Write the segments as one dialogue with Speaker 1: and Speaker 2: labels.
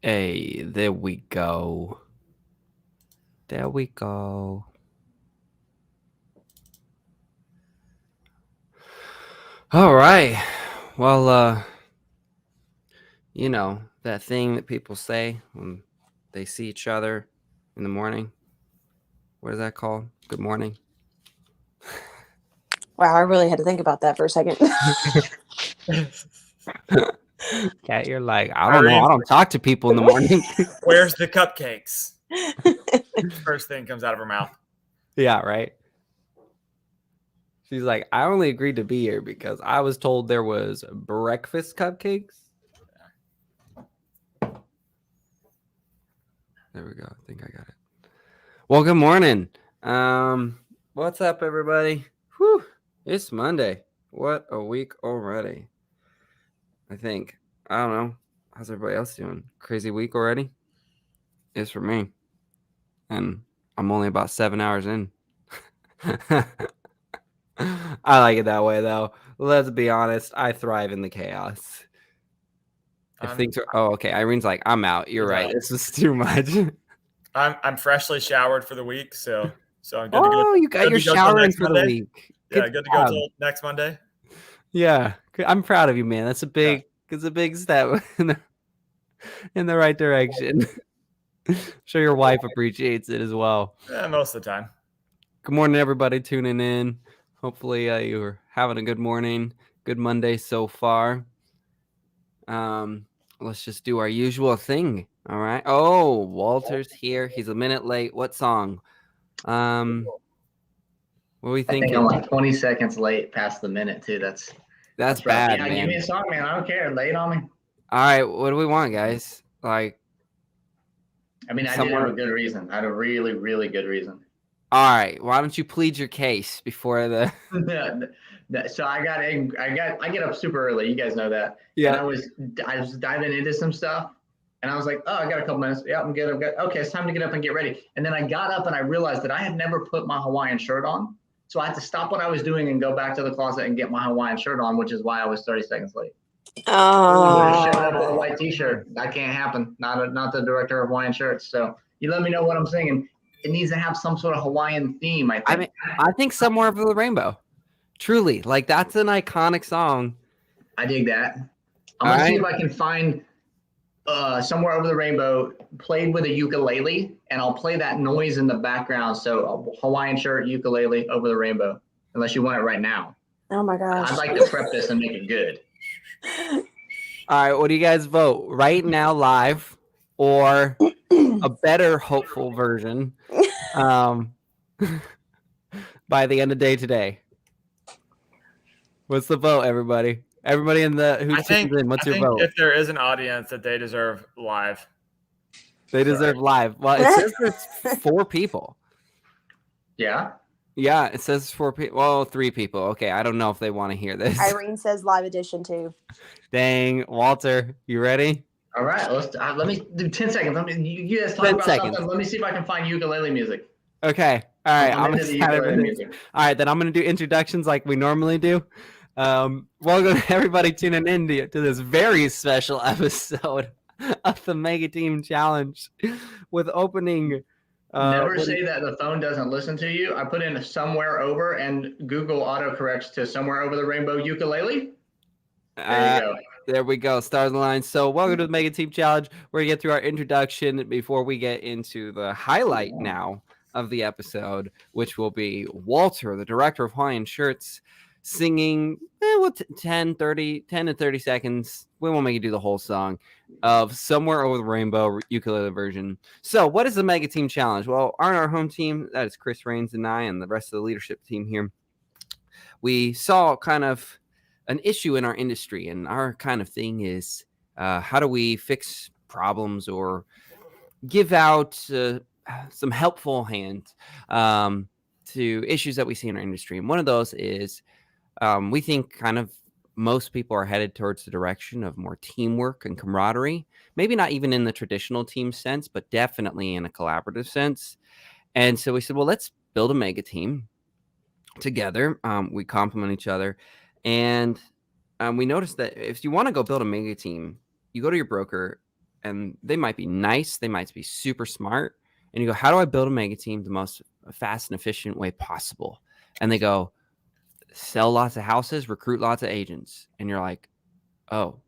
Speaker 1: Hey, there we go. There we go. All right. Well, you know, that thing that people say when they see each other in the morning. What is that called? Good morning.
Speaker 2: Wow, I really had to think about that for a second.
Speaker 1: Yeah, you're like, I don't know. I don't talk to people in the morning.
Speaker 3: Where's the cupcakes? First thing comes out of her mouth.
Speaker 1: Yeah, right. She's like, I only agreed to be here because I was told there was breakfast cupcakes. There we go. I think I got it. Well, good morning. What's up, everybody? Whew, it's Monday. What a week already. I think. I don't know. How's everybody else doing? Crazy week already? It's for me. And I'm only about 7 hours in. I like it that way, though. Let's be honest. I thrive in the chaos. If things are... Oh, okay. Irene's like, I'm out. You're right. This is too much.
Speaker 3: I'm freshly showered for the week, so I'm good
Speaker 1: to
Speaker 3: go.
Speaker 1: Oh, you got your showering for the week.
Speaker 3: Yeah, good to go till next Monday.
Speaker 1: Yeah, I'm proud of you, man. That's a big step in the right direction. I'm sure your wife appreciates it as well.
Speaker 3: Yeah, most of the time.
Speaker 1: Good morning, everybody tuning in. Hopefully you're having a good morning. Good Monday so far. Let's just do our usual thing. All right. Oh, Walter's here. He's a minute late. What song? What are we thinking?
Speaker 4: I think I'm like 20 seconds late past the minute too. That's
Speaker 1: bad,
Speaker 4: yeah,
Speaker 1: man.
Speaker 4: give me a song, man. I don't care. Lay it on me.
Speaker 1: All right. What do we want, guys? Like,
Speaker 4: I mean, I did have a good reason. I had a really, really good reason.
Speaker 1: All right. Why don't you plead your case before the?
Speaker 4: So I get up super early. You guys know that.
Speaker 1: Yeah.
Speaker 4: And I was diving into some stuff, and I was like, oh, I got a couple minutes. Yeah, I'm good. Okay, it's time to get up and get ready. And then I got up and I realized that I had never put my Hawaiian shirt on. So I had to stop what I was doing and go back to the closet and get my Hawaiian shirt on, which is why I was 30 seconds late.
Speaker 2: Oh,
Speaker 4: Showed up with a white T-shirt. That can't happen. Not the director of Hawaiian shirts. So you let me know what I'm singing. It needs to have some sort of Hawaiian theme.
Speaker 1: I think Somewhere Over the Rainbow. Truly, like that's an iconic song.
Speaker 4: I dig that. I'm gonna see if I can find Somewhere Over the Rainbow played with a ukulele, and I'll play that noise in the background. So Hawaiian shirt, ukulele, Over the Rainbow. Unless you want it right now.
Speaker 2: Oh my gosh.
Speaker 4: I'd like to prep this and make it good.
Speaker 1: All right, what do you guys vote? Right now, live, or a better hopeful version by the end of day today? What's the vote, everybody? Everybody in the who tunes in, what's your vote?
Speaker 3: If there is an audience that they deserve live.
Speaker 1: They deserve live. Well, it says there's 4 people.
Speaker 4: Yeah?
Speaker 1: Yeah, it says 4 people. Well, 3 people. Okay, I don't know if they want to hear this.
Speaker 2: Irene says live edition too.
Speaker 1: Dang, Walter, you ready?
Speaker 4: All right, let me do 10 seconds. You guys talk about something. Let me see if I can find ukulele music.
Speaker 1: Okay. All right. I'm excited. All right, then I'm going to do introductions like we normally do. Welcome everybody tuning in to this very special episode of the Mega Team Challenge with opening.
Speaker 4: Never say that the phone doesn't listen to you. I put in Somewhere Over and Google autocorrects to Somewhere Over the Rainbow ukulele. There you go.
Speaker 1: There we go. Stars align. So welcome to the Mega Team Challenge. We're going to get through our introduction before we get into the highlight now of the episode, which will be Walter, the director of Hawaiian Shirts, singing 10 to 30 seconds. We won't make you do the whole song of Somewhere Over the Rainbow ukulele version. So what is the Mega Team Challenge? Well, on our home team, that is Chris Rains and I and the rest of the leadership team here, we saw kind of an issue in our industry, and our kind of thing is how do we fix problems or give out some helpful hand to issues that we see in our industry. And one of those is we think kind of most people are headed towards the direction of more teamwork and camaraderie, maybe not even in the traditional team sense, but definitely in a collaborative sense. And so we said, well, let's build a mega team together. We complement each other. And we noticed that if you want to go build a mega team, you go to your broker and they might be nice, they might be super smart, and you go, how do I build a mega team the most fast and efficient way possible? And they go, sell lots of houses, recruit lots of agents. And you're like, oh,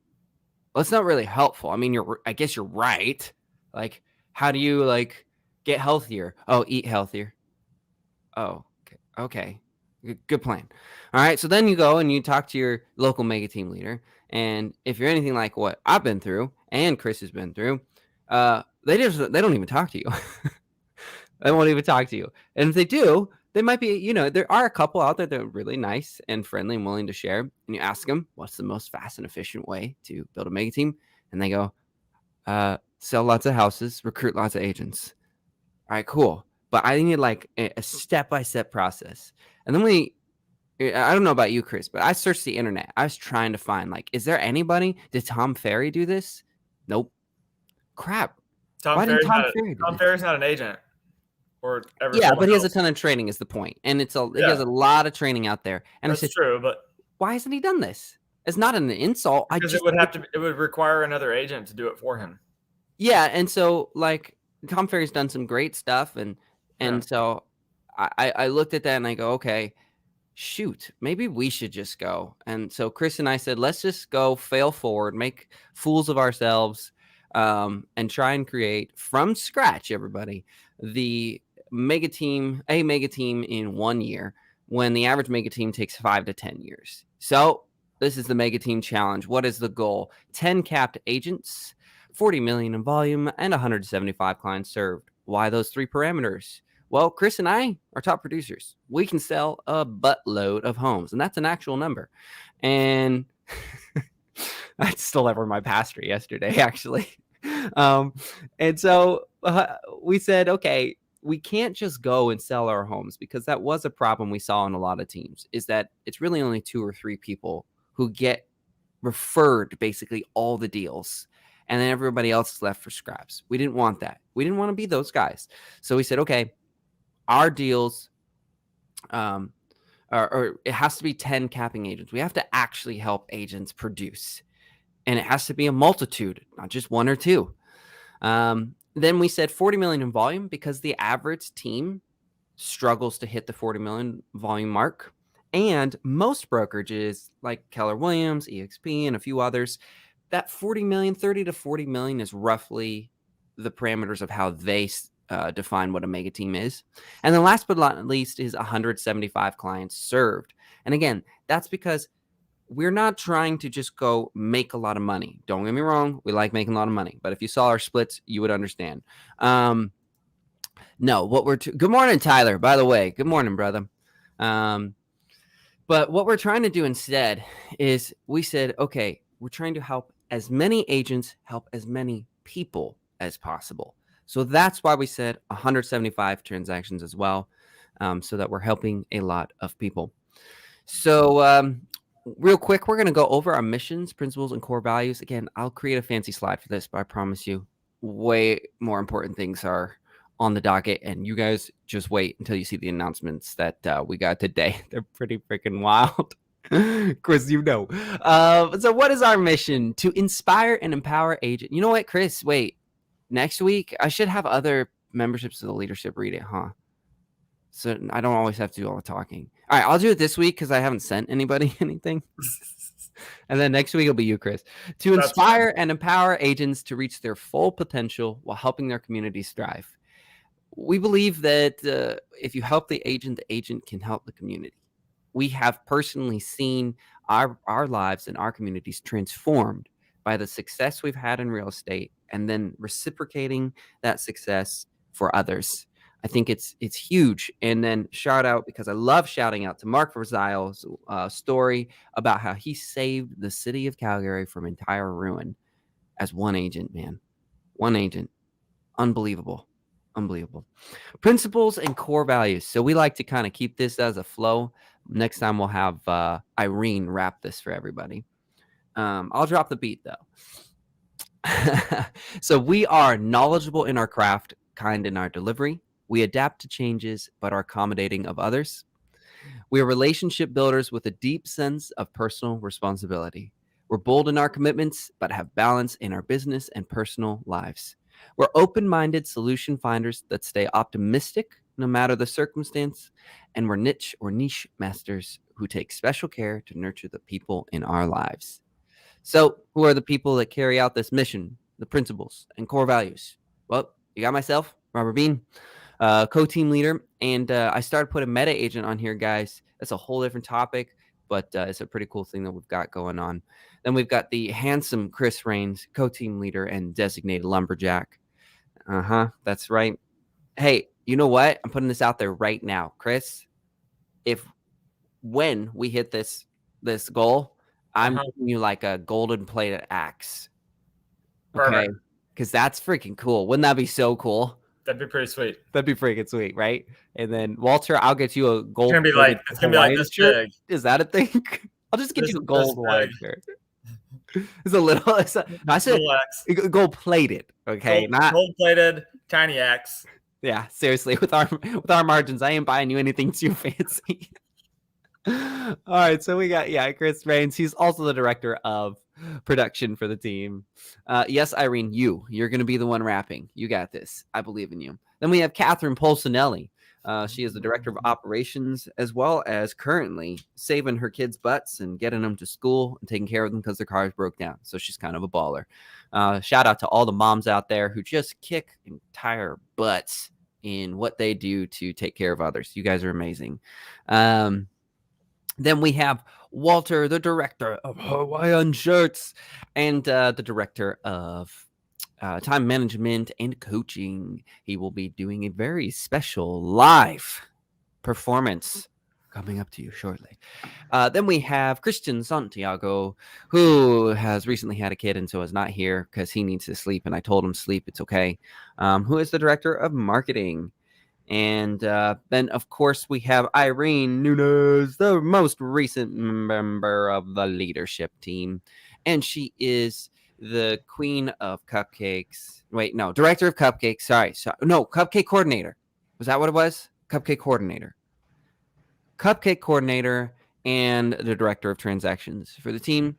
Speaker 1: well, it's not really helpful. I mean, I guess you're right. Like, how do you like get healthier? Oh, eat healthier. Oh, okay. Good plan. All right. So then you go and you talk to your local mega team leader. And if you're anything like what I've been through and Chris has been through, they don't even talk to you. They won't even talk to you. And if they do, they might be, there are a couple out there that are really nice and friendly and willing to share. And you ask them, what's the most fast and efficient way to build a mega team? And they go, sell lots of houses, recruit lots of agents. All right, cool. But I need like a step-by-step process. And then I don't know about you, Chris, but I searched the internet. I was trying to find, like, is there anybody? Did Tom Ferry do this? Nope. Crap.
Speaker 3: Tom
Speaker 1: Ferry's
Speaker 3: not an agent. Or
Speaker 1: but he has a ton of training is the point. And he has a lot of training out there. And
Speaker 3: that's true, but
Speaker 1: why hasn't he done this? It's not an insult.
Speaker 3: Because it would require another agent to do it for him.
Speaker 1: Yeah, and so like Tom Ferry's done some great stuff, and so I looked at that and I go, okay, shoot, maybe we should just go. And so Chris and I said, let's just go fail forward, make fools of ourselves, and try and create from scratch, everybody, a mega team in 1 year, when the average mega team takes 5 to 10 years. So this is the mega team challenge. What is the goal? 10 capped agents, 40 million in volume, and 175 clients served. Why those 3 parameters? Well, Chris and I are top producers. We can sell a buttload of homes, and that's an actual number. And I stole that from my pastor yesterday, actually. And so we said, okay, we can't just go and sell our homes, because that was a problem we saw in a lot of teams, is that it's really only 2 or 3 people who get referred basically all the deals, and then everybody else is left for scraps. We didn't want that. We didn't want to be those guys. So we said, okay, our deals, or it has to be 10 capping agents. We have to actually help agents produce, and it has to be a multitude, not just 1 or 2. Then we said 40 million in volume, because the average team struggles to hit the 40 million volume mark. And most brokerages like Keller Williams, EXP, and a few others, that 30 to 40 million is roughly the parameters of how they define what a mega team is. And then last but not least is 175 clients served. And again, that's because we're not trying to just go make a lot of money. Don't get me wrong. We like making a lot of money. But if you saw our splits, you would understand. No, good morning, Tyler, by the way. Good morning, brother. But what we're trying to do instead is we said, okay, we're trying to help as many agents, help as many people as possible. So that's why we said 175 transactions as well, so that we're helping a lot of people. So real quick, we're going to go over our missions, principles, and core values. Again, I'll create a fancy slide for this, but I promise you way more important things are on the docket, and you guys just wait until you see the announcements that we got today. They're pretty freaking wild. Chris, so what is our mission? To inspire and empower agents. You know what, Chris? Wait, next week I should have other memberships of the leadership read it, huh? So I don't always have to do all the talking. All right, I'll do it this week because I haven't sent anybody anything. And then next week it'll be you, Chris. To inspire and empower agents to reach their full potential while helping their communities thrive. We believe that if you help the agent can help the community. We have personally seen our lives and our communities transformed by the success we've had in real estate, and then reciprocating that success for others. I think it's huge. And then shout out, because I love shouting out to Mark Verzile's story about how he saved the city of Calgary from entire ruin as one agent, man. One agent. Unbelievable. Principles and core values. So we like to kind of keep this as a flow. Next time we'll have Irene wrap this for everybody. I'll drop the beat though. So we are knowledgeable in our craft, kind in our delivery. We adapt to changes, but are accommodating of others. We are relationship builders with a deep sense of personal responsibility. We're bold in our commitments, but have balance in our business and personal lives. We're open-minded solution finders that stay optimistic no matter the circumstance, and we're niche or niche masters who take special care to nurture the people in our lives. So, who are the people that carry out this mission, the principles, and core values? Well, you got myself, Robert Bean, co-team leader, and I started putting meta agent on here, guys. That's a whole different topic, but it's a pretty cool thing that we've got going on. Then we've got the handsome Chris Rains, co-team leader and designated lumberjack. That's right. Hey, you know what? I'm putting this out there right now, Chris. When we hit this goal, I'm giving you like a golden plated axe. Okay, because that's freaking cool. Wouldn't that be so cool?
Speaker 3: That'd be pretty sweet.
Speaker 1: That'd be freaking sweeit, right? And then Walter, I'll get you a gold.
Speaker 3: It's gonna be like this
Speaker 1: shirt.
Speaker 3: big.
Speaker 1: Is that a thing? I'll just get you a gold Hawaiian shirt. It's a little. I said gold plated. Okay, not
Speaker 3: gold plated, tiny axe.
Speaker 1: Yeah, seriously, with our margins, I ain't buying you anything too fancy. All right, so we got Chris Rains. He's also the director of production for the team. Yes, Irene, you're going to be the one rapping. You got this. I believe in you. Then we have Catherine Polsinelli. She is the director of operations, as well as currently saving her kids' butts and getting them to school and taking care of them because their cars broke down. So she's kind of a baller. Shout out to all the moms out there who just kick entire butts in what they do to take care of others. You guys are amazing. Then we have Walter, the director of Hawaiian shirts and the director of time management and coaching. He will be doing a very special live performance coming up to you shortly. Then we have Christian Santiago, who has recently had a kid and so is not here because he needs to sleep. And I told him sleep, it's okay. Who is the director of marketing. And then, of course, we have Irene Nunez, the most recent member of the leadership team. And she is the queen of cupcakes. Wait, no, director of cupcakes. Sorry. No, cupcake coordinator. Was that what it was? Cupcake coordinator. Cupcake coordinator and the director of transactions for the team.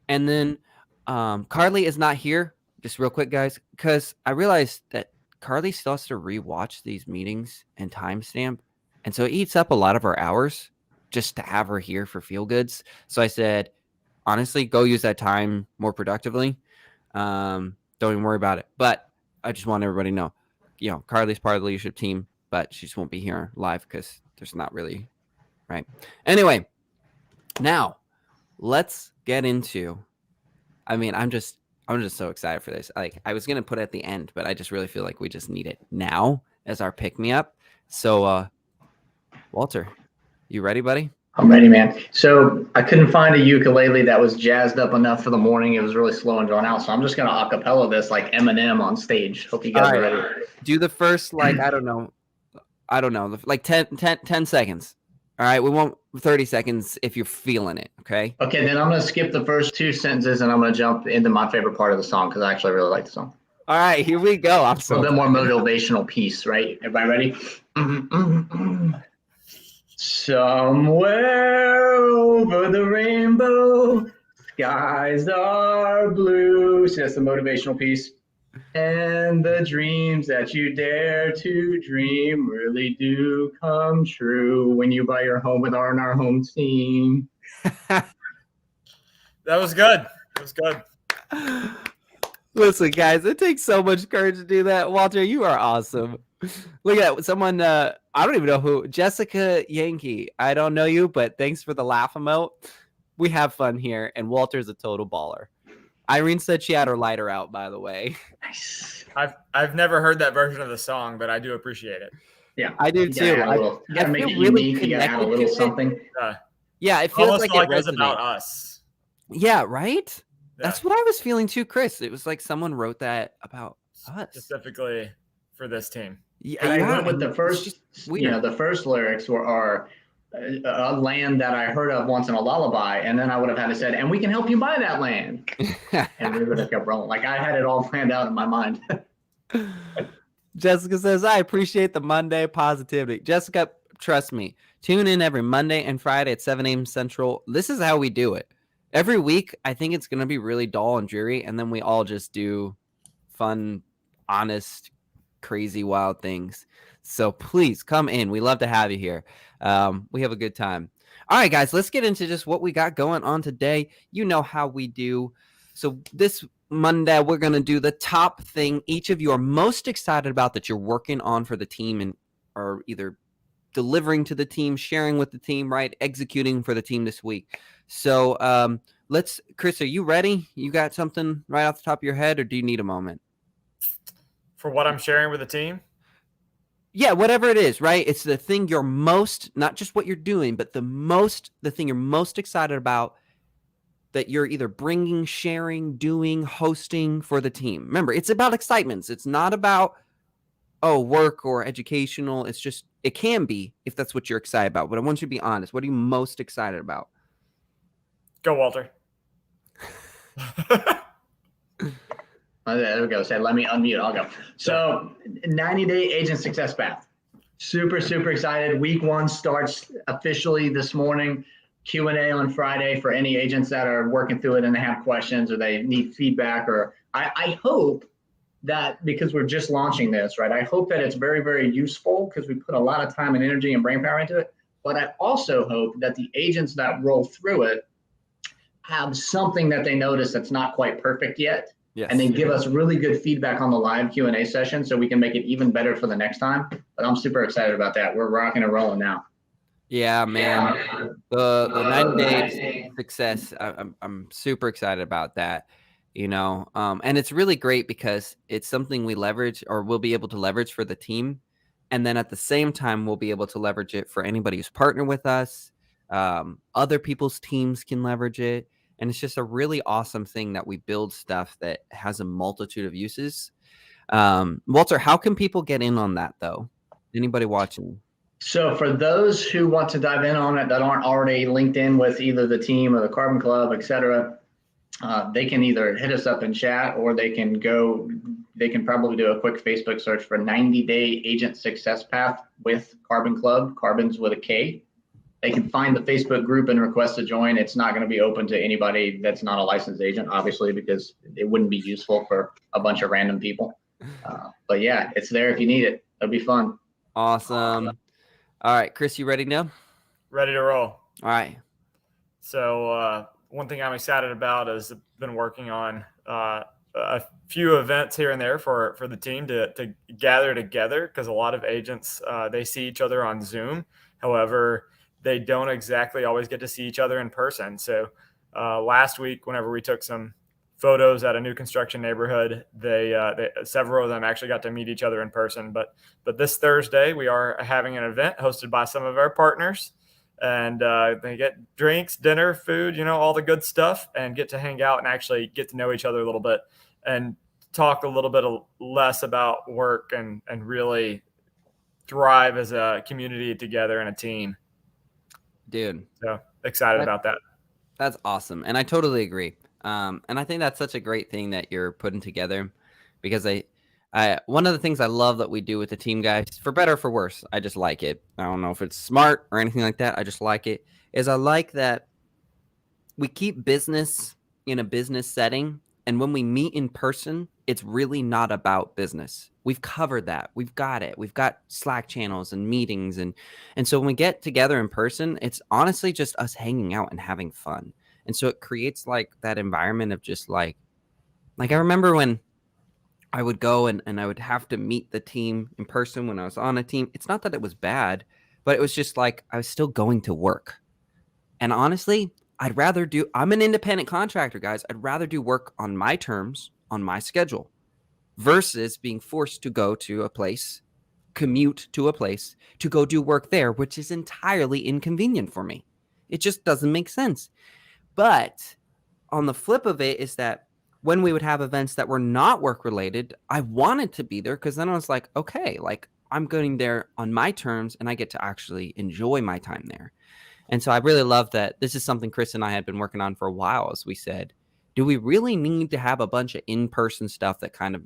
Speaker 1: And then Carly is not here. Just real quick, guys, because I realized that Carly still has to rewatch these meetings and timestamp. And so it eats up a lot of our hours just to have her here for feel goods. So I said, honestly, go use that time more productively. Don't even worry about it. But I just want everybody to know, Carly's part of the leadership team, but she just won't be here live because there's not really, right? Anyway, now let's get into, I'm just so excited for this. Like, I was going to put it at the end, but I just really feel like we just need it now as our pick-me-up. So, Walter, you ready, buddy?
Speaker 4: I'm ready, man. So I couldn't find a ukulele that was jazzed up enough for the morning. It was really slow and drawn out. So I'm just going to acapella this like Eminem on stage. Hope you guys are ready.
Speaker 1: Do the first, like, I don't know, like 10 seconds. All right, we want 30 seconds if you're feeling it, okay?
Speaker 4: Okay, then I'm going to skip the first two sentences and I'm going to jump into my favorite part of the song because I actually really like the song.
Speaker 1: All right, here we go. I'm so
Speaker 4: a little bit more motivational piece, right? Everybody ready? Somewhere over the rainbow, skies are blue. So that's the motivational piece. And the dreams that you dare to dream really do come true when you buy your home with our home team.
Speaker 3: That was good. It was good.
Speaker 1: Listen, guys, it takes so much courage to do that. Walter, you are awesome. Look at that. Someone, I don't even know who. Jessica Yankee. I don't know you, but thanks for the laugh emote. We have fun here, and Walter's a total baller. Irene said she had her lighter out, by the way.
Speaker 4: Nice.
Speaker 3: I've never heard that version of the song, but I do appreciate it.
Speaker 4: Yeah,
Speaker 1: I do too.
Speaker 4: You gotta make it unique. You gotta add a little something.
Speaker 1: Yeah, it feels like
Speaker 3: it was about us.
Speaker 1: Yeah, right?
Speaker 3: Yeah.
Speaker 1: That's what I was feeling too, Chris. It was like someone wrote that about us.
Speaker 3: Specifically for this team.
Speaker 4: Yeah, I went with the first, the first lyrics are a land that I heard of once in a lullaby, and then I would have had to said, and we can help you buy that land. And we would have kept rolling. Like I had it all planned out in my mind.
Speaker 1: Jessica says, I appreciate the Monday positivity. Jessica, trust me, tune in every Monday and Friday at 7 a.m. Central. This is how we do it. every week, I think it's going to be really dull and dreary. And then we all just do fun, honest, crazy, wild things. So please come in. We love to have you here. We have a good time. All right, guys, let's get into just what we got going on today. You know how we do. So this Monday, we're going to do the top thing each of you are most excited about that you're working on for the team and are either delivering to the team, sharing with the team, right? Executing for the team this week. So Chris, are you ready? You got something right off the top of your head, or do you need a moment?
Speaker 3: For what I'm sharing with the team?
Speaker 1: Yeah, whatever it is, right? It's the thing you're most, not just what you're doing, but the thing you're most excited about that you're either bringing, sharing, doing, hosting for the team. Remember, it's about excitements. It's not about, work or educational. It's just, it can be if that's what you're excited about. But I want you to be honest. What are you most excited about?
Speaker 3: Go, Walter.
Speaker 4: There we go. Say, let me unmute. I'll go. So 90-day agent success path. Super, super excited. Week 1 starts officially this morning. Q&A on Friday for any agents that are working through it and they have questions or they need feedback. Or I hope that, because we're just launching this, right? I hope that it's very, very useful because we put a lot of time and energy and brain power into it. But I also hope that the agents that roll through it have something that they notice that's not quite perfect yet. Yes. And then give us really good feedback on the live Q&A session so we can make it even better for the next time. But I'm super excited about that. We're rocking and rolling now.
Speaker 1: Yeah, man. The 90-day success, I'm super excited about that, and it's really great because it's something we leverage or we'll be able to leverage for the team. And then at the same time, we'll be able to leverage it for anybody who's partnered with us. Other people's teams can leverage it. And it's just a really awesome thing that we build stuff that has a multitude of uses. Walter, how can people get in on that, though? Anybody watching?
Speaker 4: So for those who want to dive in on it that aren't already linked in with either the team or the Carbon Club, et cetera, they can either hit us up in chat or they can probably do a quick Facebook search for 90-day agent success path with Carbon Club. Carbon's with a K. They can find the Facebook group and request to join. It's not going to be open to anybody that's not a licensed agent, obviously, because it wouldn't be useful for a bunch of random people. But yeah, it's there if you need it. It'll be fun.
Speaker 1: Awesome. All right, Chris, you ready now?
Speaker 3: Ready to roll.
Speaker 1: All right.
Speaker 3: So one thing I'm excited about is I've been working on a few events here and there for the team to gather together, because a lot of agents, they see each other on Zoom. However, they don't exactly always get to see each other in person. So last week, whenever we took some photos at a new construction neighborhood, they several of them actually got to meet each other in person. But this Thursday, we are having an event hosted by some of our partners, and they get drinks, dinner, food, all the good stuff, and get to hang out and actually get to know each other a little bit and talk a little bit less about work and really thrive as a community together and a team.
Speaker 1: Dude,
Speaker 3: so excited about that.
Speaker 1: That's awesome. And I totally agree. And I think that's such a great thing that you're putting together, because I one of the things I love that we do with the team, guys, for better or for worse, I just like it. I don't know if it's smart or anything like that. I just like it. Is I like that we keep business in a business setting. And when we meet in person, it's really not about business. We've covered that. We've got it. We've got Slack channels and meetings. And so when we get together in person, it's honestly just us hanging out and having fun. And so it creates like that environment of just like I remember when I would go and I would have to meet the team in person when I was on a team. It's not that it was bad, but it was just like I was still going to work. And honestly, I'm an independent contractor, guys. I'd rather do work on my terms, on my schedule, versus being forced to go to a place, commute to a place, to go do work there, which is entirely inconvenient for me. It just doesn't make sense. But on the flip of it is that when we would have events that were not work related, I wanted to be there, because then I was like, okay, like I'm going there on my terms and I get to actually enjoy my time there. And so I really love that this is something Chris and I had been working on for a while. As we said, do we really need to have a bunch of in-person stuff that kind of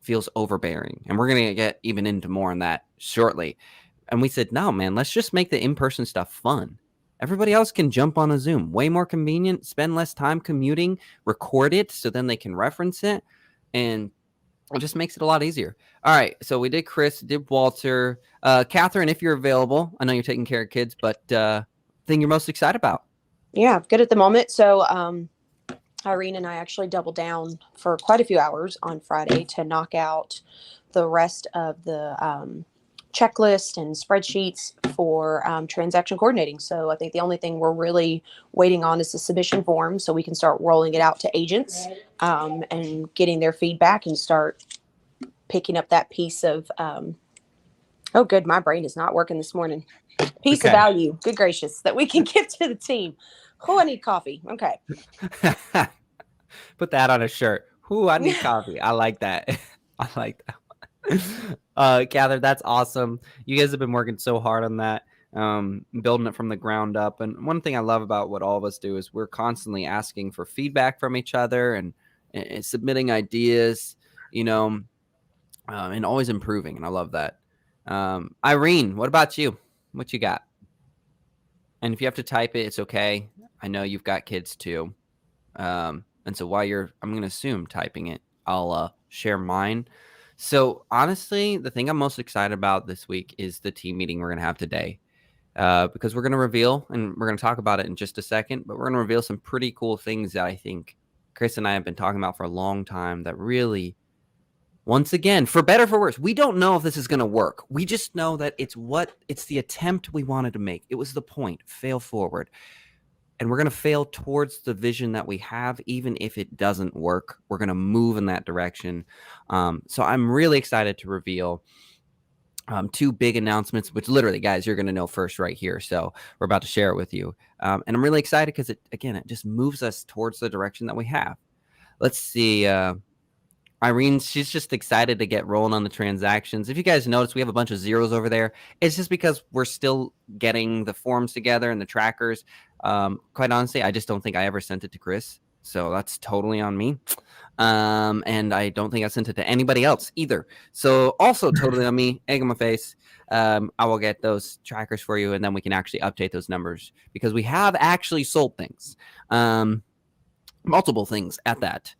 Speaker 1: feels overbearing? And we're going to get even into more on that shortly. And we said, no, man, let's just make the in-person stuff fun. everybody else can jump on a Zoom. Way more convenient, spend less time commuting, record it so then they can reference it, and it just makes it a lot easier. All right, so we did Chris, did Walter. Catherine, if you're available, I know you're taking care of kids, but thing you're most excited about?
Speaker 2: Yeah, good at the moment. So Irene and I actually doubled down for quite a few hours on Friday to knock out the rest of the checklist and spreadsheets for transaction coordinating. So I think the only thing we're really waiting on is the submission form so we can start rolling it out to agents and getting their feedback and start picking up that piece of, oh, good, my brain is not working this morning. Piece of value, good gracious, that we can give to the team. Oh, I need coffee. Okay.
Speaker 1: Put that on a shirt. Ooh, I need coffee. I like that. I like that. Catherine, that's awesome. You guys have been working so hard on that, building it from the ground up. And one thing I love about what all of us do is we're constantly asking for feedback from each other and submitting ideas, and always improving. And I love that. Irene, what about you? What you got? And if you have to type it, it's okay. I know you've got kids too. And so while I'm going to assume typing it, I'll share mine. So honestly, the thing I'm most excited about this week is the team meeting we're going to have today, because we're going to reveal, and we're going to talk about it in just a second, but we're going to reveal some pretty cool things that I think Chris and I have been talking about for a long time that really, once again, for better or for worse, we don't know if this is going to work. We just know that it's the attempt we wanted to make. It was the point, fail forward. And we're going to fail towards the vision that we have. Even if it doesn't work, we're going to move in that direction. So I'm really excited to reveal two big announcements, which literally, guys, you're going to know first right here. So we're about to share it with you. And I'm really excited because it just moves us towards the direction that we have. Let's see. Irene, she's just excited to get rolling on the transactions. If you guys notice, we have a bunch of zeros over there. It's just because we're still getting the forms together and the trackers. Quite honestly, I just don't think I ever sent it to Chris. So that's totally on me. And I don't think I sent it to anybody else either. So also totally on me, egg on my face. I will get those trackers for you, and then we can actually update those numbers because we have actually sold things. Multiple things at that.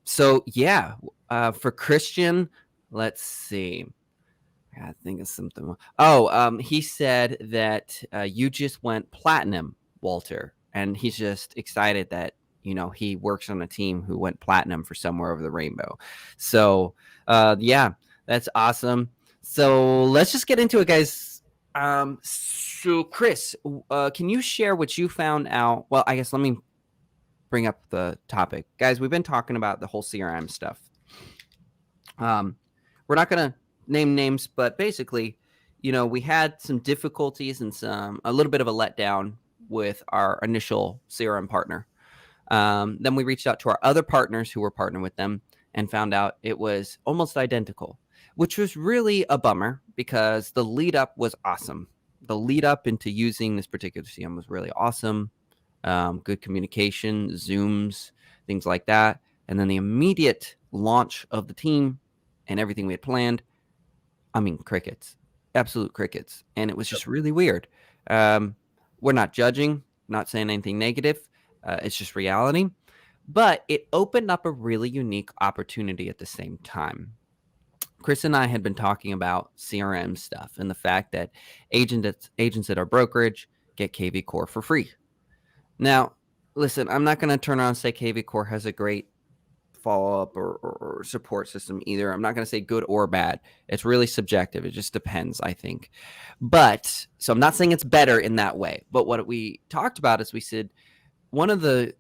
Speaker 1: So yeah, for Christian, let's see. I gotta think of something. Oh, he said that you just went platinum, Walter, and he's just excited that he works on a team who went platinum for Somewhere Over the Rainbow. So yeah, that's awesome. So let's just get into it, guys. So Chris, can you share what you found out? Well, I guess let me bring up the topic, guys. We've been talking about the whole CRM stuff. We're not going to name names, but basically, we had some difficulties and a little bit of a letdown with our initial CRM partner. Then we reached out to our other partners who were partnering with them and found out it was almost identical, which was really a bummer because the lead up was awesome. The lead up into using this particular CRM was really awesome. Good communication, Zooms, things like that. And then the immediate launch of the team and everything we had planned, crickets, absolute crickets. And it was just really weird. We're not judging, not saying anything negative. It's just reality. But it opened up a really unique opportunity at the same time. Chris and I had been talking about CRM stuff and the fact that agents at our brokerage get KV Core for free. Now, listen, I'm not going to turn around and say KV Core has a great follow-up or support system either. I'm not going to say good or bad. It's really subjective. It just depends, I think. But, so I'm not saying it's better in that way. But what we talked about is we said one of the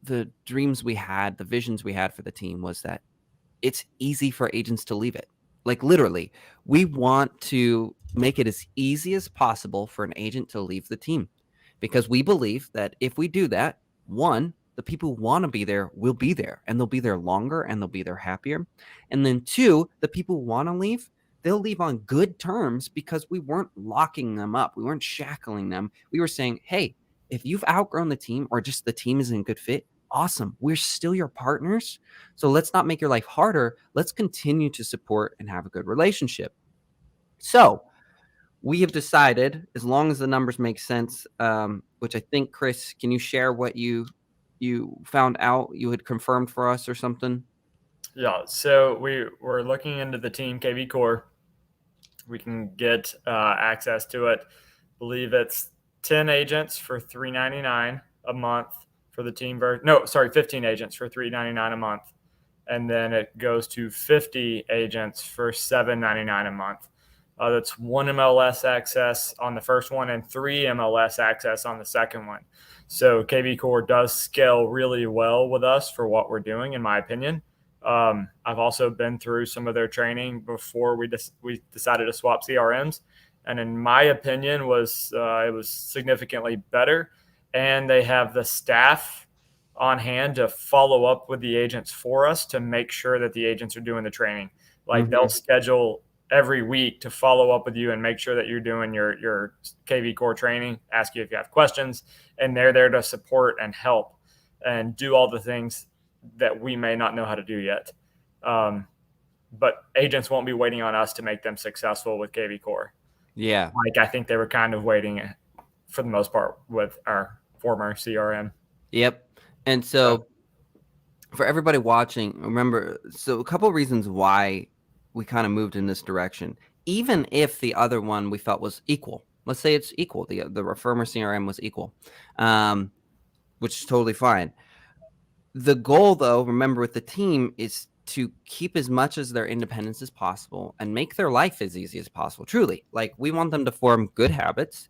Speaker 1: dreams we had, the visions we had for the team was that it's easy for agents to leave it. Like literally, we want to make it as easy as possible for an agent to leave the team. Because we believe that if we do that, one, the people who want to be there will be there, and they'll be there longer, and they'll be there happier. And then two, the people who want to leave, they'll leave on good terms because we weren't locking them up. We weren't shackling them. We were saying, hey, if you've outgrown the team or just the team isn't a good fit, awesome. We're still your partners. So let's not make your life harder. Let's continue to support and have a good relationship. So we have decided, as long as the numbers make sense, which I think, Chris, can you share what you found out, you had confirmed for us or something?
Speaker 3: Yeah, so we were looking into the Team KV Core. We can get access to it. I believe it's 10 agents for $3.99 a month for the team version. No, sorry, 15 agents for $3.99 a month, and then it goes to 50 agents for $7.99 a month. That's 1 MLS access on the first one and 3 MLS access on the second one. So KV Core does scale really well with us for what we're doing, in my opinion. I've also been through some of their training before we decided to swap CRMs, and in my opinion, it was significantly better. And they have the staff on hand to follow up with the agents for us to make sure that the agents are doing the training. Like they'll schedule every week to follow up with you and make sure that you're doing your KV Core training, ask you if you have questions, and they're there to support and help and do all the things that we may not know how to do yet. But agents won't be waiting on us to make them successful with KV Core.
Speaker 1: Yeah.
Speaker 3: Like I think they were kind of waiting for the most part with our former CRM.
Speaker 1: Yep. And so for everybody watching, remember, so a couple of reasons why we kind of moved in this direction. Even if the other one we felt was equal, let's say it's equal, the former CRM was equal, which is totally fine. The goal, though, remember, with the team is to keep as much as their independence as possible and make their life as easy as possible. Truly, like, we want them to form good habits.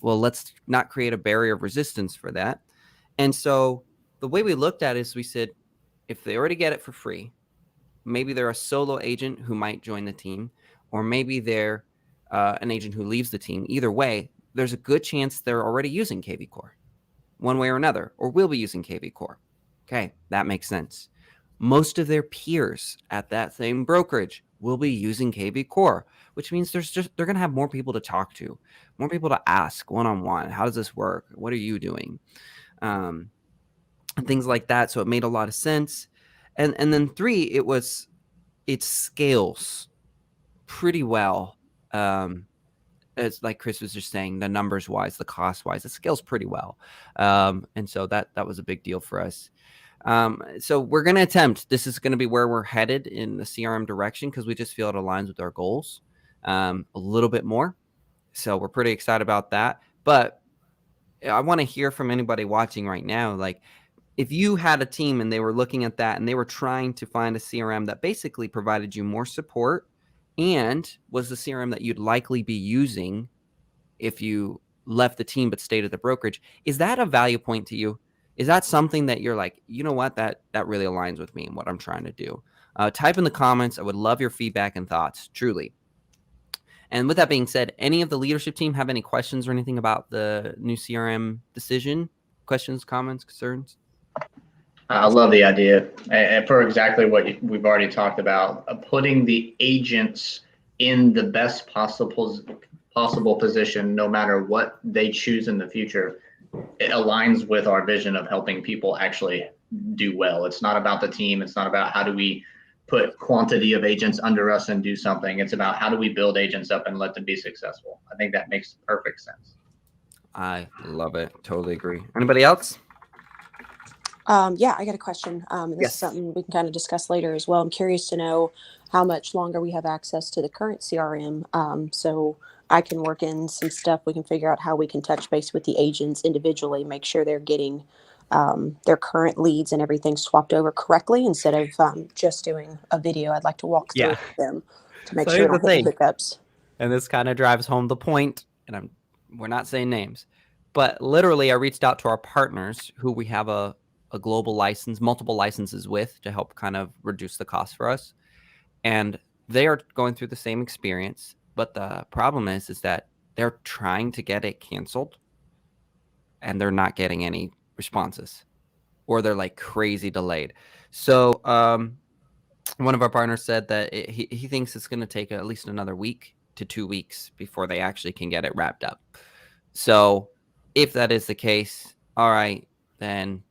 Speaker 1: Well, let's not create a barrier of resistance for that. And so the way we looked at it is we said, if they already get it for free, maybe they're a solo agent who might join the team, or maybe they're an agent who leaves the team. Either way, there's a good chance they're already using KV Core one way or another, or will be using KV Core. Okay, that makes sense. Most of their peers at that same brokerage will be using KV Core, which means they're going to have more people to talk to, more people to ask one-on-one. How does this work? What are you doing? And things like that. So it made a lot of sense. And then 3, it scales pretty well. It's like Chris was just saying, the numbers wise, the cost wise, it scales pretty well. And so that was a big deal for us. So we're going to attempt, this is going to be where we're headed in the CRM direction, because we just feel it aligns with our goals a little bit more. So we're pretty excited about that. But I want to hear from anybody watching right now. Like, if you had a team and they were looking at that and they were trying to find a CRM that basically provided you more support and was the CRM that you'd likely be using if you left the team but stayed at the brokerage, is that a value point to you? Is that something that you're like, you know what, that really aligns with me and what I'm trying to do? Type in the comments. I would love your feedback and thoughts, truly. And with that being said, any of the leadership team have any questions or anything about the new CRM decision? Questions, comments, concerns?
Speaker 4: I love the idea, and for exactly what we've already talked about, putting the agents in the best possible position, no matter what they choose in the future. It aligns with our vision of helping people actually do well. It's not about the team. It's not about how do we put quantity of agents under us and do something. It's about how do we build agents up and let them be successful. I think that makes perfect sense.
Speaker 1: I love it. Totally agree. Anybody else?
Speaker 2: Yeah, I got a question. This is something we can kind of discuss later as well. I'm curious to know how much longer we have access to the current CRM. So I can work in some stuff. We can figure out how we can touch base with the agents individually, make sure they're getting their current leads and everything swapped over correctly instead of just doing a video. I'd like to walk through with them to make sure we don't hit the hiccups.
Speaker 1: And this kind of drives home the point, and we're not saying names, but literally I reached out to our partners who we have a global license, multiple licenses with, to help kind of reduce the cost for us. And they are going through the same experience. But the problem is that they're trying to get it canceled and they're not getting any responses, or they're like crazy delayed. So one of our partners said that he thinks it's going to take at least another week to 2 weeks before they actually can get it wrapped up. So if that is the case, all right, then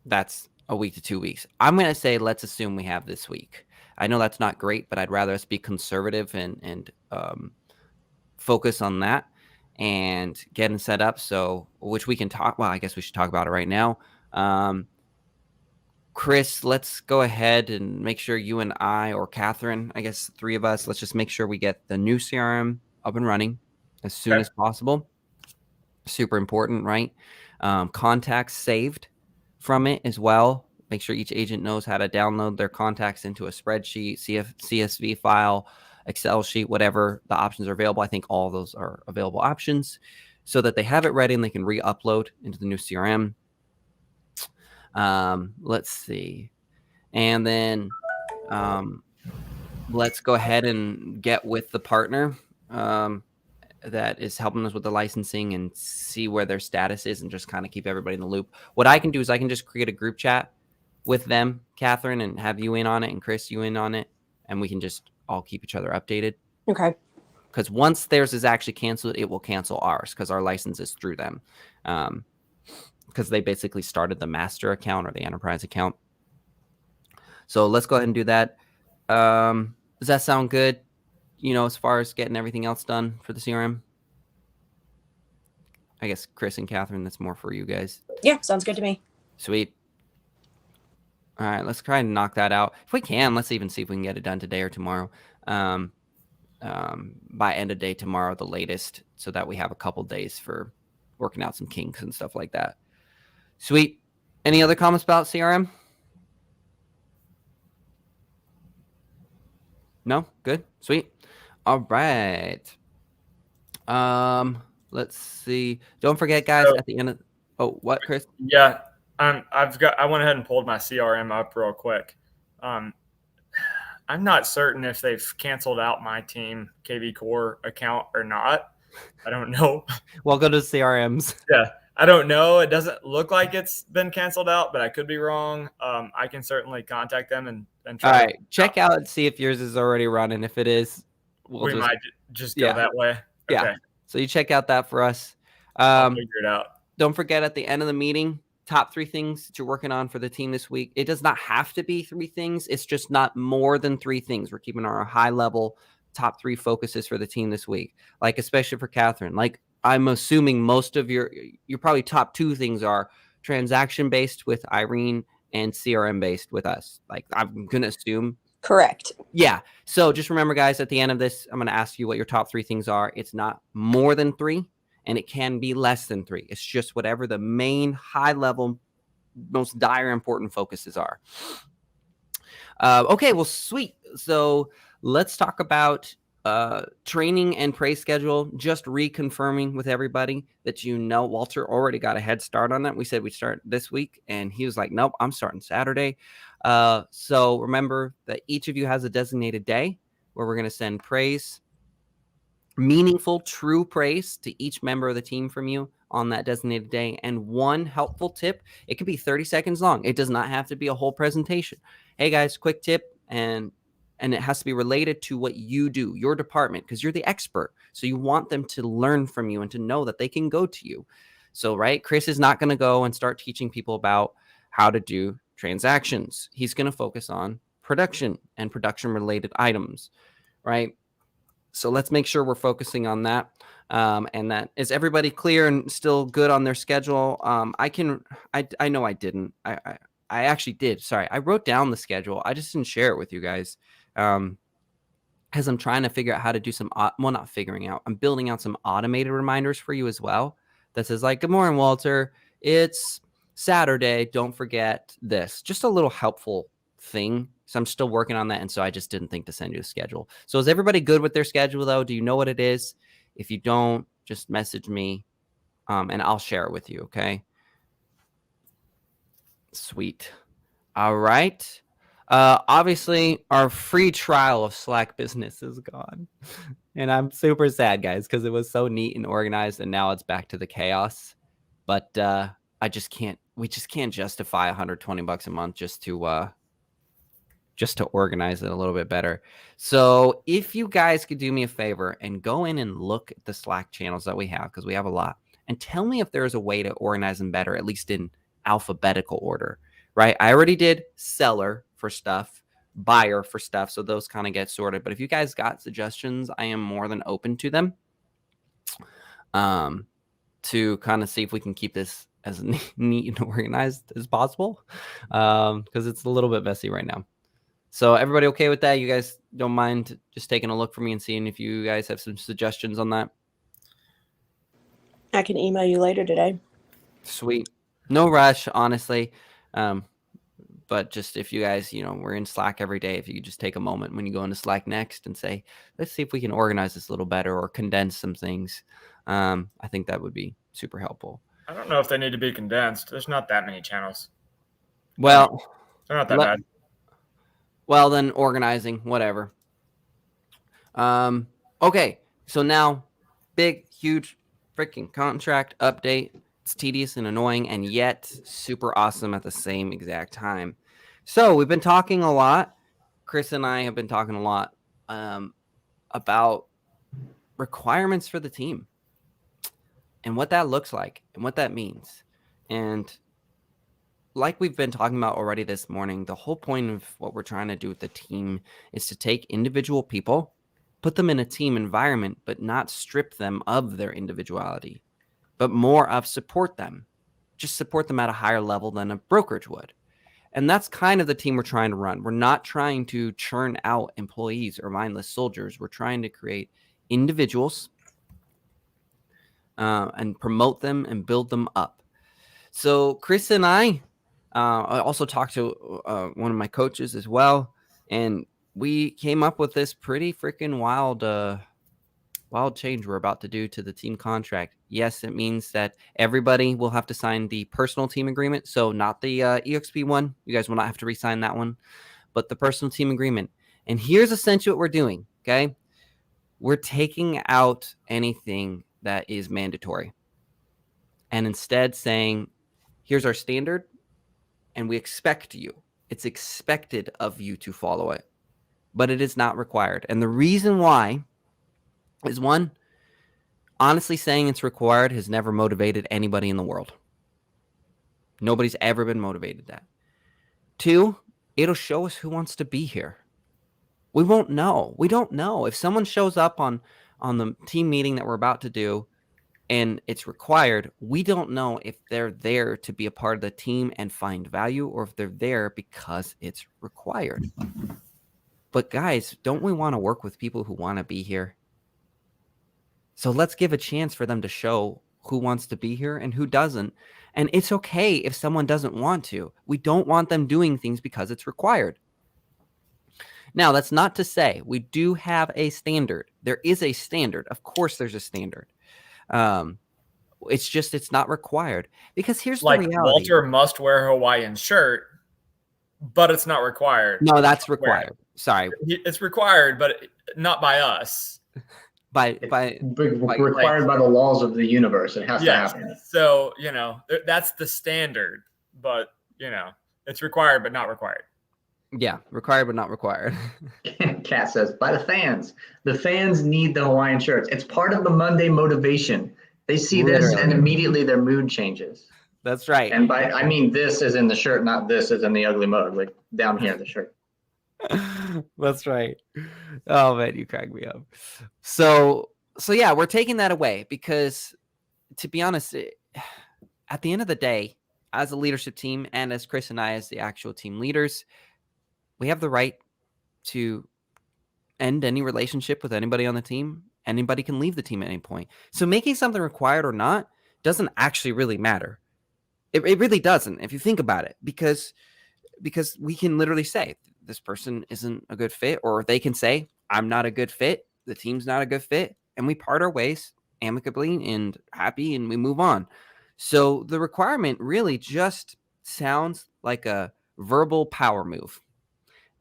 Speaker 1: that's a week to 2 weeks. I'm going to say, let's assume we have this week. I know that's not great, but I'd rather us be conservative and focus on that and getting set up. So, which we can talk. Well, I guess we should talk about it right now. Chris, let's go ahead and make sure you and I, or Catherine, I guess 3 of us, let's just make sure we get the new CRM up and running as soon as possible. Super important, right? Contacts saved from it as well. Make sure each agent knows how to download their contacts into a spreadsheet, CSV file, Excel sheet, whatever the options are available. I think all those are available options so that they have it ready and they can re-upload into the new CRM. Let's see. And then let's go ahead and get with the partner that is helping us with the licensing and see where their status is and just kind of keep everybody in the loop. What I can do is I can just create a group chat with them, Catherine, and have you in on it and Chris, you in on it. And we can just all keep each other updated.
Speaker 2: Okay.
Speaker 1: Because once theirs is actually canceled, it will cancel ours because our license is through them. Because they basically started the master account or the enterprise account. So let's go ahead and do that. Does that sound good? As far as getting everything else done for the CRM? I guess Chris and Catherine, that's more for you guys.
Speaker 2: Yeah, sounds good to me.
Speaker 1: Sweet. All right, let's try and knock that out. If we can, let's even see if we can get it done today or tomorrow. By end of day tomorrow, the latest, so that we have a couple days for working out some kinks and stuff like that. Sweet. Any other comments about CRM? No? Good? Sweet. All right. Let's see. Don't forget, guys, at the end of... Oh, what, Chris?
Speaker 3: Yeah. I went ahead and pulled my CRM up real quick. I'm not certain if they've canceled out my team KV Core account or not. I don't know.
Speaker 1: Welcome to CRMs.
Speaker 3: Yeah. I don't know. It doesn't look like it's been canceled out, but I could be wrong. I can certainly contact them and try.
Speaker 1: All right. Check out and see if yours is already running. If it is,
Speaker 3: we might just go that way. Okay.
Speaker 1: Yeah. So you check out that for us.
Speaker 3: I'll figure it out.
Speaker 1: Don't forget at the end of the meeting, top 3 things that you're working on for the team this week. It does not have to be 3 things. It's just not more than 3 things. We're keeping our high level top 3 focuses for the team this week. Like, especially for Catherine, like I'm assuming most of your probably top 2 things are transaction based with Irene and CRM based with us. Like, I'm going to assume.
Speaker 2: Correct.
Speaker 1: Yeah. So just remember, guys, at the end of this, I'm going to ask you what your top 3 things are. It's not more than 3. And it can be less than 3. It's just whatever the main high-level, most dire important focuses are. Okay, well, sweet. So let's talk about training and praise schedule. Just reconfirming with everybody that Walter already got a head start on that. We said we'd start this week, and he was like, nope, I'm starting Saturday. So remember that each of you has a designated day where we're going to send praise, meaningful, true praise to each member of the team from you on that designated day. And one helpful tip, it could be 30 seconds long. It does not have to be a whole presentation. Hey guys, quick tip. And it has to be related to what you do, your department, because you're the expert. So you want them to learn from you and to know that they can go to you. So, right, Chris is not going to go and start teaching people about how to do transactions. He's going to focus on production and production related items, right? So let's make sure we're focusing on that. And that is everybody clear and still good on their schedule. I know I didn't. I actually did. Sorry. I wrote down the schedule. I just didn't share it with you guys. Because I'm trying to figure out how to do some, not figuring out, I'm building out some automated reminders for you as well. That says like, good morning, Walter. It's Saturday. Don't forget this. Just a little helpful thing. So I'm still working on that. And so I just didn't think to send you a schedule. So is everybody good with their schedule though? Do you know what it is? If you don't, just message me and I'll share it with you. Okay. Sweet. All right. Obviously our free trial of Slack Business is gone and I'm super sad, guys, because it was so neat and organized and now it's back to the chaos. But we just can't justify $120 a month just to organize it a little bit better. So if you guys could do me a favor and go in and look at the Slack channels that we have, because we have a lot, and tell me if there's a way to organize them better, at least in alphabetical order, right? I already did seller for stuff, buyer for stuff. So those kind of get sorted. But if you guys got suggestions, I am more than open to them. to kind of see if we can keep this as neat and organized as possible, because it's a little bit messy right now. So everybody okay with that? You guys don't mind just taking a look for me and seeing if you guys have some suggestions on that?
Speaker 2: I can email you later today.
Speaker 1: Sweet. No rush, honestly. But just if you guys, we're in Slack every day. If you could just take a moment when you go into Slack next and say, let's see if we can organize this a little better or condense some things. I think that would be super helpful.
Speaker 3: I don't know if they need to be condensed. There's not that many channels.
Speaker 1: Well,
Speaker 3: they're not that bad.
Speaker 1: Well, then organizing, whatever. Okay, so now big, huge freaking contract update. It's tedious and annoying and yet super awesome at the same exact time. So we've been talking a lot. Chris and I have been talking a lot about requirements for the team and what that looks like and what that means. And like we've been talking about already this morning, the whole point of what we're trying to do with the team is to take individual people, put them in a team environment, but not strip them of their individuality, but more of support them. Just support them at a higher level than a brokerage would. And that's kind of the team we're trying to run. We're not trying to churn out employees or mindless soldiers. We're trying to create individuals and promote them and build them up. So Chris and I also talked to one of my coaches as well, and we came up with this pretty freaking wild change we're about to do to the team contract. Yes, it means that everybody will have to sign the personal team agreement. So not the EXP one. You guys will not have to re-sign that one, but the personal team agreement. And here's essentially what we're doing, okay? We're taking out anything that is mandatory and instead saying, here's our standard, and we expect you. It's expected of you to follow it, but it is not required. And the reason why is, one, honestly, saying it's required has never motivated anybody in the world. Nobody's ever been motivated that. Two, it'll show us who wants to be here. We won't know. We don't know. If someone shows up on the team meeting that we're about to do and it's required, we don't know if they're there to be a part of the team and find value or if they're there because it's required. But guys, don't we want to work with people who want to be here? So let's give a chance for them to show who wants to be here and who doesn't. And it's okay if someone doesn't want to. We don't want them doing things because it's required. Now, that's not to say we do have a standard. There is a standard. Of course, there's a standard. It's just it's not required because here's the reality.
Speaker 3: Walter must wear a Hawaiian shirt, but it's not required.
Speaker 1: No, that's required. Sorry,
Speaker 3: it's required, but not by us.
Speaker 4: Required by the laws of the universe. It has to happen.
Speaker 3: So that's the standard, but it's required but not required.
Speaker 1: Yeah, required but not required.
Speaker 4: Kat says, by the fans. The fans need the Hawaiian shirts. It's part of the Monday motivation. They see this and immediately their mood changes.
Speaker 1: That's right.
Speaker 4: And I mean this is in the shirt, not this is in the ugly mug, like down here in the shirt.
Speaker 1: That's right. Oh man, you crack me up. So yeah, we're taking that away because, to be honest, at the end of the day, as a leadership team and as Chris and I as the actual team leaders, we have the right to end any relationship with anybody on the team. Anybody can leave the team at any point. So making something required or not doesn't actually really matter. It really doesn't, if you think about it, because we can literally say this person isn't a good fit, or they can say I'm not a good fit, the team's not a good fit, and we part our ways amicably and happy, and we move on. So the requirement really just sounds like a verbal power move,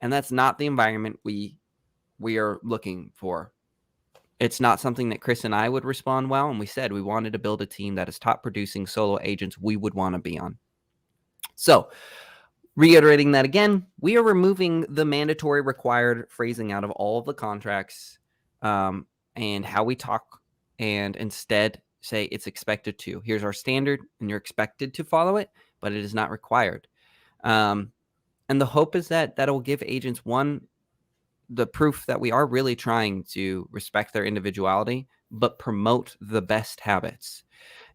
Speaker 1: and that's not the environment we are looking for. It's not something that Chris and I would respond well, and we said we wanted to build a team that is top producing solo agents we would want to be on. So reiterating that again, we are removing the mandatory required phrasing out of all of the contracts and how we talk, and instead say it's expected to. Here's our standard, and you're expected to follow it, but it is not required. And the hope is that will give agents, one, the proof that we are really trying to respect their individuality, but promote the best habits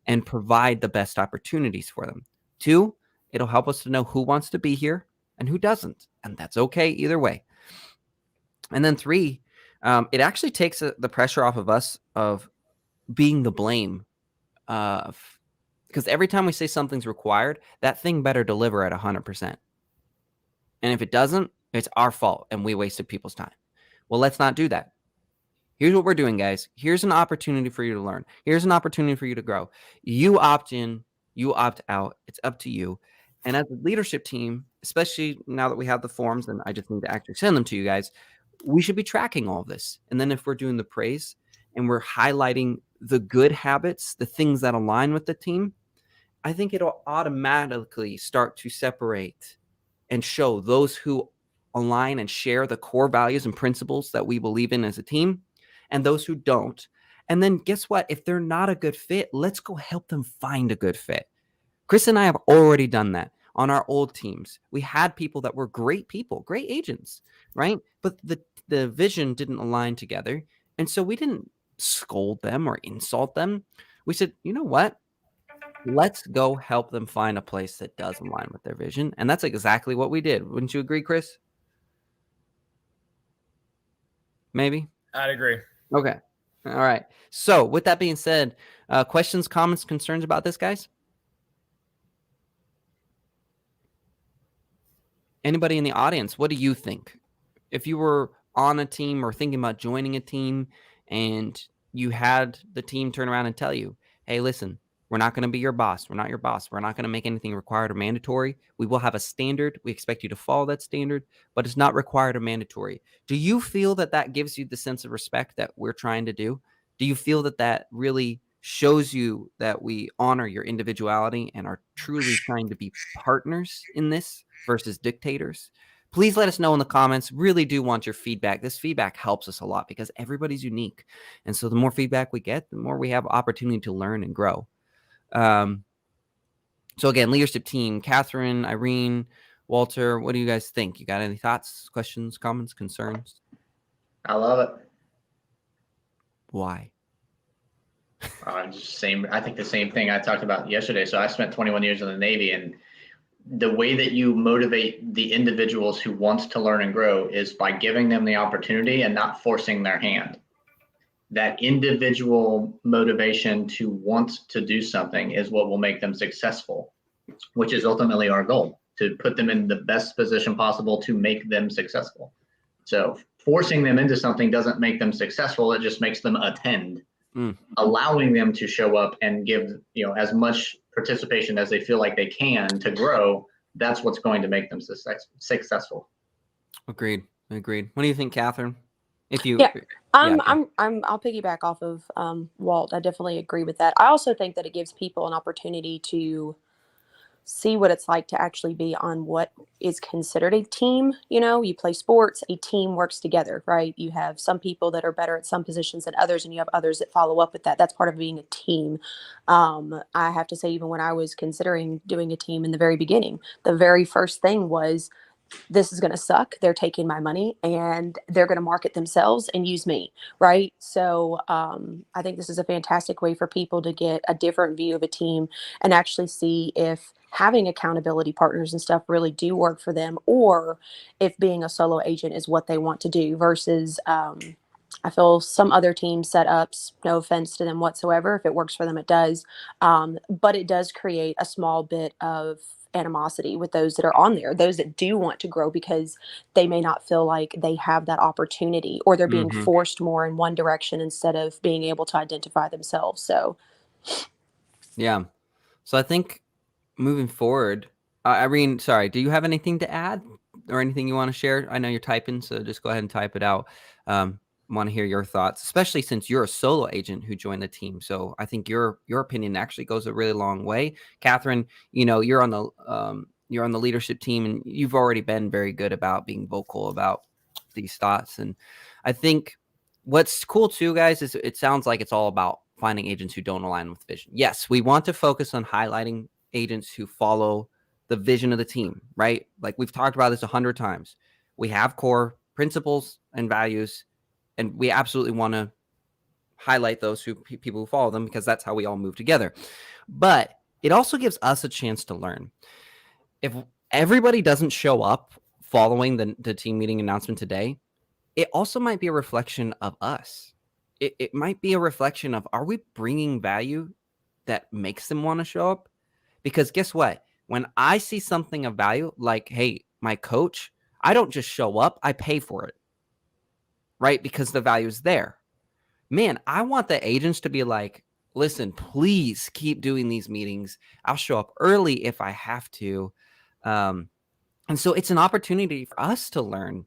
Speaker 1: and provide the best opportunities for them. 2, it'll help us to know who wants to be here and who doesn't, and that's okay either way. And then 3, it actually takes the pressure off of us of being the blame, because every time we say something's required, that thing better deliver at 100%. And if it doesn't, it's our fault and we wasted people's time. Well, let's not do that. Here's what we're doing, guys. Here's an opportunity for you to learn. Here's an opportunity for you to grow. You opt in, you opt out. It's up to you. And as a leadership team, especially now that we have the forms and I just need to actually send them to you guys, we should be tracking all of this. And then if we're doing the praise and we're highlighting the good habits, the things that align with the team, I think it'll automatically start to separate and show those who align and share the core values and principles that we believe in as a team and those who don't. And then guess what? If they're not a good fit, let's go help them find a good fit. Chris and I have already done that on our old teams. We had people that were great people, great agents, right? But the vision didn't align together. And so we didn't scold them or insult them. We said, you know what? Let's go help them find a place that does align with their vision. And that's exactly what we did. Wouldn't you agree, Chris? Maybe?
Speaker 3: I'd agree.
Speaker 1: Okay. All right. So with that being said, questions, comments, concerns about this, guys? Anybody in the audience, what do you think? If you were on a team or thinking about joining a team and you had the team turn around and tell you, hey, listen, we're not going to be your boss. We're not your boss. We're not going to make anything required or mandatory. We will have a standard. We expect you to follow that standard, but it's not required or mandatory. Do you feel that that gives you the sense of respect that we're trying to do? Do you feel that that really shows you that we honor your individuality and are truly trying to be partners in this versus dictators? Please let us know in the comments. Really do want your feedback. This feedback helps us a lot because everybody's unique. And so the more feedback we get, the more we have opportunity to learn and grow. So again, leadership team, Catherine, Irene, Walter, what do you guys think? You got any thoughts, questions, comments, concerns?
Speaker 4: I love it.
Speaker 1: Why?
Speaker 4: Just same. I think the same thing I talked about yesterday. So I spent 21 years in the Navy, and the way that you motivate the individuals who want to learn and grow is by giving them the opportunity and not forcing their hand. That individual motivation to want to do something is what will make them successful, which is ultimately our goal, to put them in the best position possible to make them successful. So forcing them into something doesn't make them successful. It just makes them attend. Allowing them to show up and give, as much participation as they feel like they can to grow, that's what's going to make them successful.
Speaker 1: Agreed. What do you think, Catherine? If you,
Speaker 2: Yeah. I'll piggyback off of Walt. I definitely agree with that. I also think that it gives people an opportunity to see what it's like to actually be on what is considered a team. You play sports, a team works together, right? You have some people that are better at some positions than others, and you have others that follow up with that. That's part of being a team. I have to say, even when I was considering doing a team in the very beginning, the very first thing was, this is going to suck. They're taking my money and they're going to market themselves and use me. Right. So I think this is a fantastic way for people to get a different view of a team and actually see if having accountability partners and stuff really do work for them, or if being a solo agent is what they want to do versus I feel some other team setups, no offense to them whatsoever. If it works for them, it does. But it does create a small bit of animosity with those that are on there, those that do want to grow, because they may not feel like they have that opportunity, or they're being forced more in one direction instead of being able to identify themselves. So,
Speaker 1: yeah. So I think moving forward, Irene, sorry, do you have anything to add or anything you want to share? I know you're typing, so just go ahead and type it out. Want to hear your thoughts, especially since you're a solo agent who joined the team. So I think your opinion actually goes a really long way. Catherine, you're on the leadership team, and you've already been very good about being vocal about these thoughts. And I think what's cool too, guys, is it sounds like it's all about finding agents who don't align with vision. Yes, we want to focus on highlighting agents who follow the vision of the team, right? Like we've talked about this 100 times. We have core principles and values, and we absolutely want to highlight those people who follow them, because that's how we all move together. But it also gives us a chance to learn. If everybody doesn't show up following the team meeting announcement today, it also might be a reflection of us. It might be a reflection of, are we bringing value that makes them want to show up? Because guess what? When I see something of value, like, hey, my coach, I don't just show up, I pay for it, right? Because the value is there. Man, I want the agents to be like, listen, please keep doing these meetings. I'll show up early if I have to. And so it's an opportunity for us to learn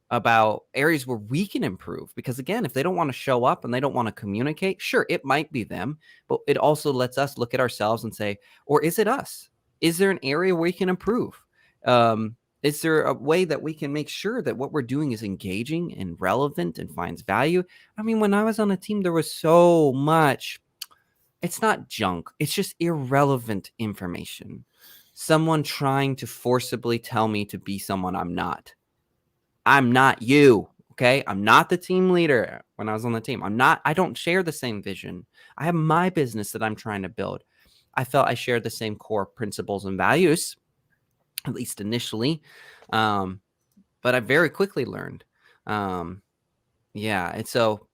Speaker 1: about areas where we can improve. Because again, if they don't want to show up and they don't want to communicate, sure, it might be them, but it also lets us look at ourselves and say, or is it us? Is there an area where we can improve? Is there a way that we can make sure that what we're doing is engaging and relevant and finds value? I mean, when I was on a team, there was so much, it's not junk, it's just irrelevant information. Someone trying to forcibly tell me to be someone I'm not. I'm not you, okay? I'm not the team leader when I was on the team. I don't share the same vision. I have my business that I'm trying to build. I felt I shared the same core principles and values, at least initially. But I very quickly learned. Yeah. And so,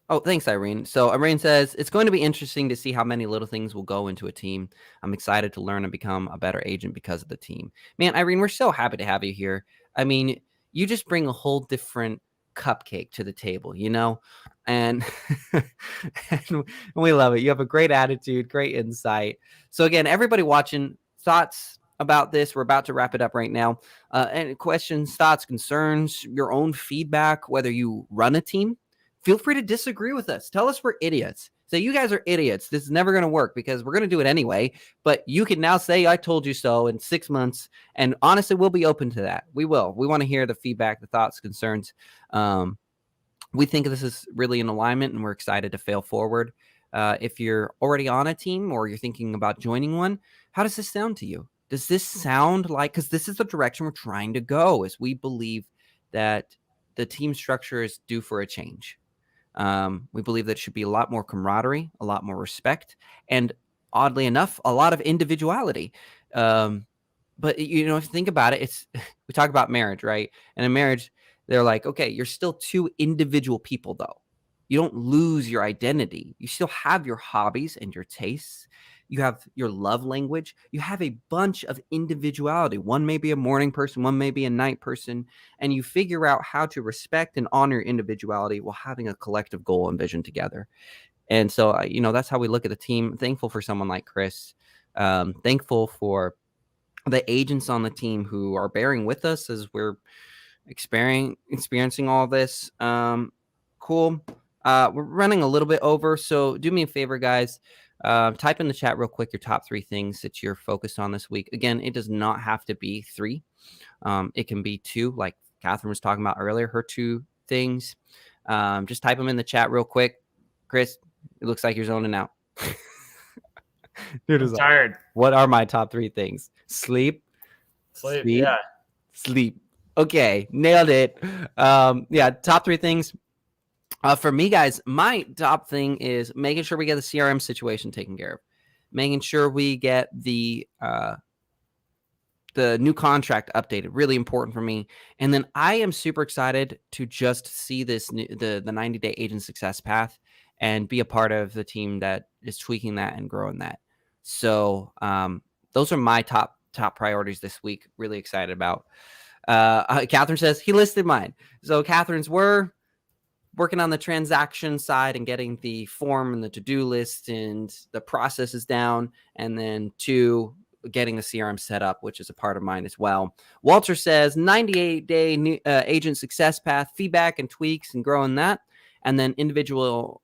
Speaker 1: oh, thanks, Irene. So Irene says, it's going to be interesting to see how many little things will go into a team. I'm excited to learn and become a better agent because of the team. Man, Irene, we're so happy to have you here. I mean, you just bring a whole different cupcake to the table, you know? And, and we love it. You have a great attitude, great insight. So again, everybody watching, thoughts about this? We're about to wrap it up right now. Any questions, thoughts, concerns, your own feedback, whether you run a team, feel free to disagree with us. Tell us we're idiots. Say, you guys are idiots. This is never going to work, because we're going to do it anyway. But you can now say, I told you so in 6 months. And honestly, we'll be open to that. We will. We want to hear the feedback, the thoughts, concerns. We think this is really in alignment, and we're excited to fail forward. If you're already on a team or you're thinking about joining one, how does this sound to you? Does this sound like, because this is the direction we're trying to go, is we believe that the team structure is due for a change. We believe that it should be a lot more camaraderie, a lot more respect, and oddly enough, a lot of individuality. But you know, if you think about it, we talk about marriage, right? And in marriage, they're like, okay, you're still two individual people, though. You don't lose your identity. You still have your hobbies and your tastes. You have your love language. You have a bunch of individuality. One may be a morning person, one may be a night person, and you figure out how to respect and honor individuality while having a collective goal and vision together. And so, you know, that's how we look at the team. Thankful for someone like Chris. Thankful for the agents on the team who are bearing with us as we're experiencing all this. Cool. We're running a little bit over, so do me a favor, guys. Type in the chat real quick your top 3 things that you're focused on this week. Again, it does not have to be 3. It can be 2, like Catherine was talking about earlier, her 2 things. Just type them in the chat real quick. Chris, it looks like you're zoning out.
Speaker 3: Dude, I'm tired.
Speaker 1: What are my top 3 things? Sleep.
Speaker 3: Yeah.
Speaker 1: Sleep. Okay, nailed it. Yeah, top 3 things. For me, guys, my top thing is making sure we get the CRM situation taken care of, making sure we get the new contract updated. Really important for me. And then I am super excited to just see this the 90-day agent success path and be a part of the team that is tweaking that and growing that. So those are my top priorities this week. Really excited about. Catherine says he listed mine. So Catherine's were working on the transaction side and getting the form and the to-do list and the processes down, and then 2, getting the CRM set up, which is a part of mine as well. Walter says 98-day agent success path, feedback and tweaks and growing that, and then individual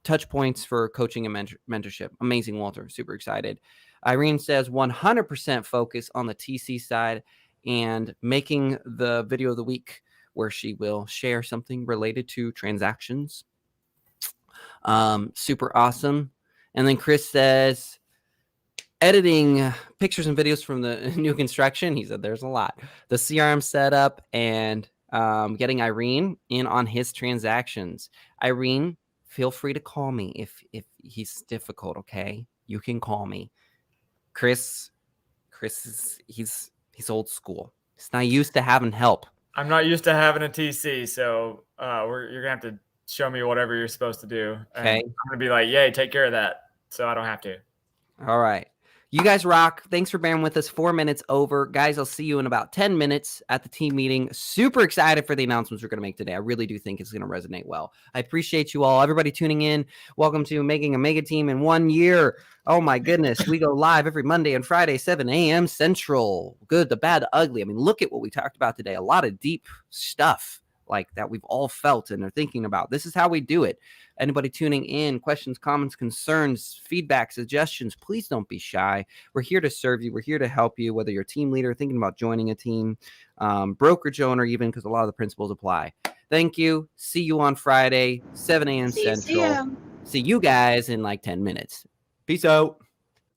Speaker 1: touch points for coaching and mentorship. Amazing, Walter. Super excited. Irene says 100% focus on the TC side and making the video of the week, where she will share something related to transactions. Super awesome. And then Chris says, editing pictures and videos from the new construction. He said there's a lot. The CRM setup and getting Irene in on his transactions. Irene, feel free to call me if he's difficult. Okay, you can call me. Chris is he's old school. He's not used to having help.
Speaker 3: I'm not used to having a TC, so you're gonna have to show me whatever you're supposed to do.
Speaker 1: Okay.
Speaker 3: And I'm gonna be like, yay, take care of that, so I don't have to.
Speaker 1: All right. You guys rock. Thanks for bearing with us. 4 minutes over. Guys, I'll see you in about 10 minutes at the team meeting. Super excited for the announcements we're going to make today. I really do think it's going to resonate well. I appreciate you all. Everybody tuning in. Welcome to Making a Mega Team in 1 year. Oh, my goodness. We go live every Monday and Friday, 7 a.m. Central. Good, the bad, the ugly. I mean, look at what we talked about today. A lot of deep stuff like that we've all felt and are thinking about. This is how we do it. Anybody tuning in, questions, comments, concerns, feedback, suggestions, please don't be shy. We're here to serve you. We're here to help you, whether you're a team leader, thinking about joining a team, brokerage owner, even, because a lot of the principles apply. Thank you. See you on Friday, 7 a.m. Central. See you guys in like 10 minutes. Peace out.